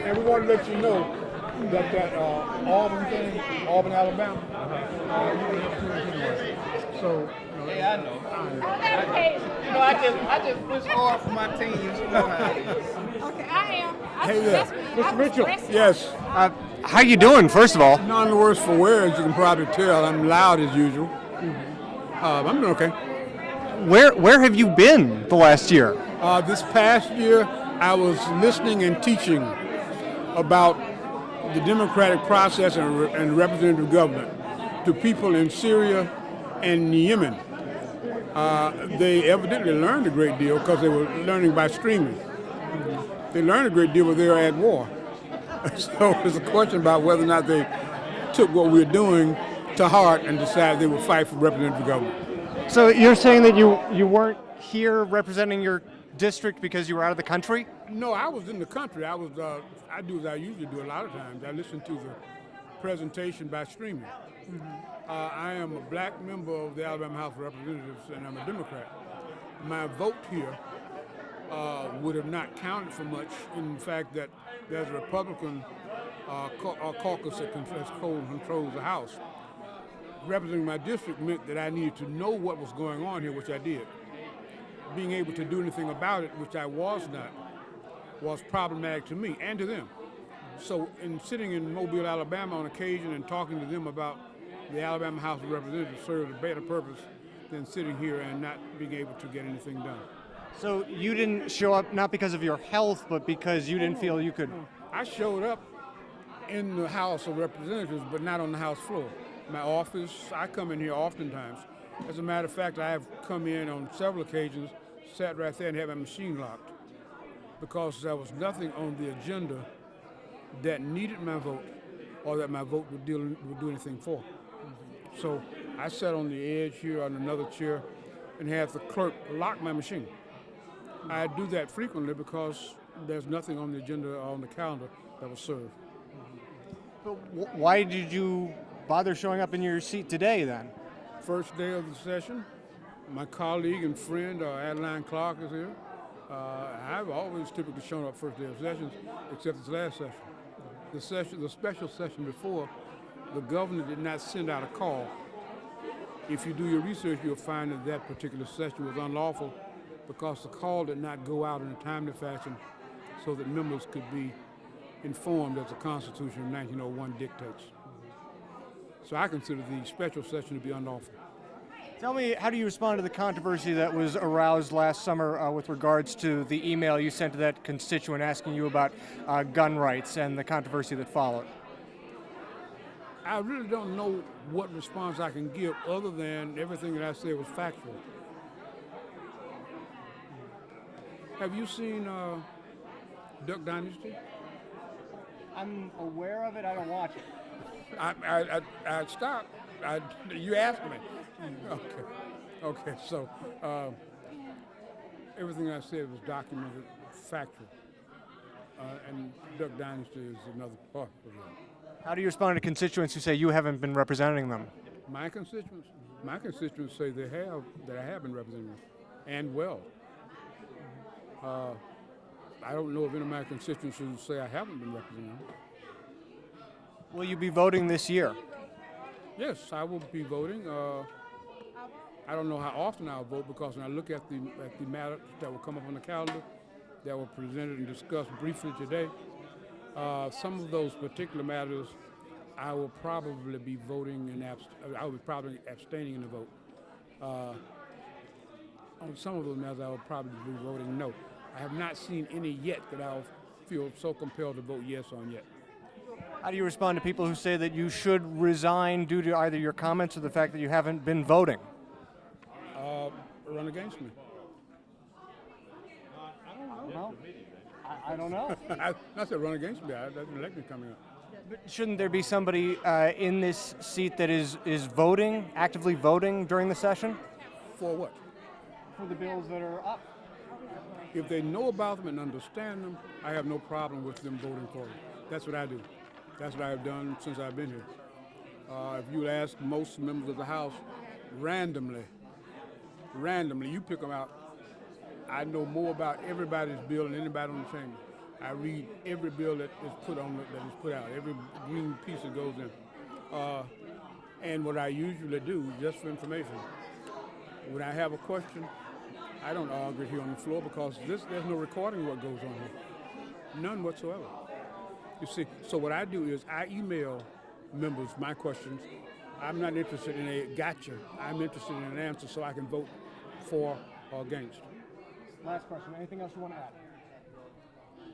And we want to let you know that Auburn thing, Auburn, Alabama, you can have students anyway. So, Yeah, I know. I just push hard for my teams. You know how it is. Okay, I am. Hey there. Mr. Mitchell. yes, How you doing, first of all? none the worse for wear, as you can probably tell. I'm loud as usual. I'm doing okay. Where have you been the last year? This past year, I was listening and teaching about the democratic process and representative government to people in Syria and Yemen. They evidently learned a great deal because they were learning by streaming. They learned a great deal when they were at war. So it's a question about whether or not they took what we were doing to heart and decided they would fight for representative government. So you're saying that you weren't here representing your district because you were out of the country? No, I was in the country. I do as I usually do a lot of times. I listen to the presentation by streaming. I am a black member of the Alabama House of Representatives, and I'm a Democrat. My vote here would have not counted for much in the fact that there's a Republican caucus that controls the House. Representing my district meant that I needed to know what was going on here, which I did. Being able to do anything about it, which I was not, was problematic to me and to them. So in sitting in Mobile, Alabama on occasion and talking to them about the Alabama House of Representatives served a better purpose than sitting here and not being able to get anything done. So you didn't show up not because of your health, but because you didn't feel you could. I showed up in the House of Representatives, but not on the House floor. My office, I come in here oftentimes. As a matter of fact, I have come in on several occasions, sat right there and had my machine locked because there was nothing on the agenda that needed my vote or that my vote would do anything for. So I sat on the edge here on another chair and had the clerk lock my machine. I do that frequently because there's nothing on the agenda or on the calendar that was served. But why did you bother showing up in your seat today then? First day of the session, my colleague and friend Adeline Clark is here. I've always typically shown up first day of sessions, except this last session. The special session before, the governor did not send out a call. If you do your research, you'll find that that particular session was unlawful because the call did not go out in a timely fashion so that members could be informed as the Constitution of 1901 dictates. So I consider the special session to be unlawful. Tell me, how do you respond to the controversy that was aroused last summer with regards to the email you sent to that constituent asking you about gun rights and the controversy that followed? I really don't know what response I can give other than everything that I said was factual. Have you seen Duck Dynasty? I'm aware of it. I don't watch it. I stopped. You asked me. Okay. So everything I said was documented, factual, and Duck Dynasty is another part of it. How do you respond to constituents who say you haven't been representing them? My constituents say that I have been representing them, and well. I don't know of any of my constituents who say I haven't been representing them. Will you be voting this year? Yes, I will be voting. I don't know how often I'll vote because when I look at the matters that will come up on the calendar that were presented and discussed briefly today, some of those particular matters I will probably be voting and I will be probably abstaining in the vote. On some of those matters I will probably be voting no. I have not seen any yet that I'll feel so compelled to vote yes on yet. How do you respond to people who say that you should resign due to either your comments or the fact that you haven't been voting? Run against me. I don't know. I said run against me. There's an election coming up. But shouldn't there be somebody in this seat that is voting, actively voting during the session? For what? For the bills that are up. If they know about them and understand them, I have no problem with them voting for them. That's what I do. That's what I have done since I've been here. If you ask most members of the House randomly, you pick them out. I know more about everybody's bill than anybody on the chamber. I read every bill that is put out, every green piece that goes in. And what I usually do, just for information, when I have a question, I don't argue here on the floor because there's no recording of what goes on here. None whatsoever. You see, so what I do is I email members my questions. I'm not interested in a gotcha. I'm interested in an answer so I can vote for or against. Last question. Anything else you want to add?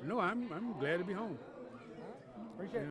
No, I'm glad to be home. Appreciate it.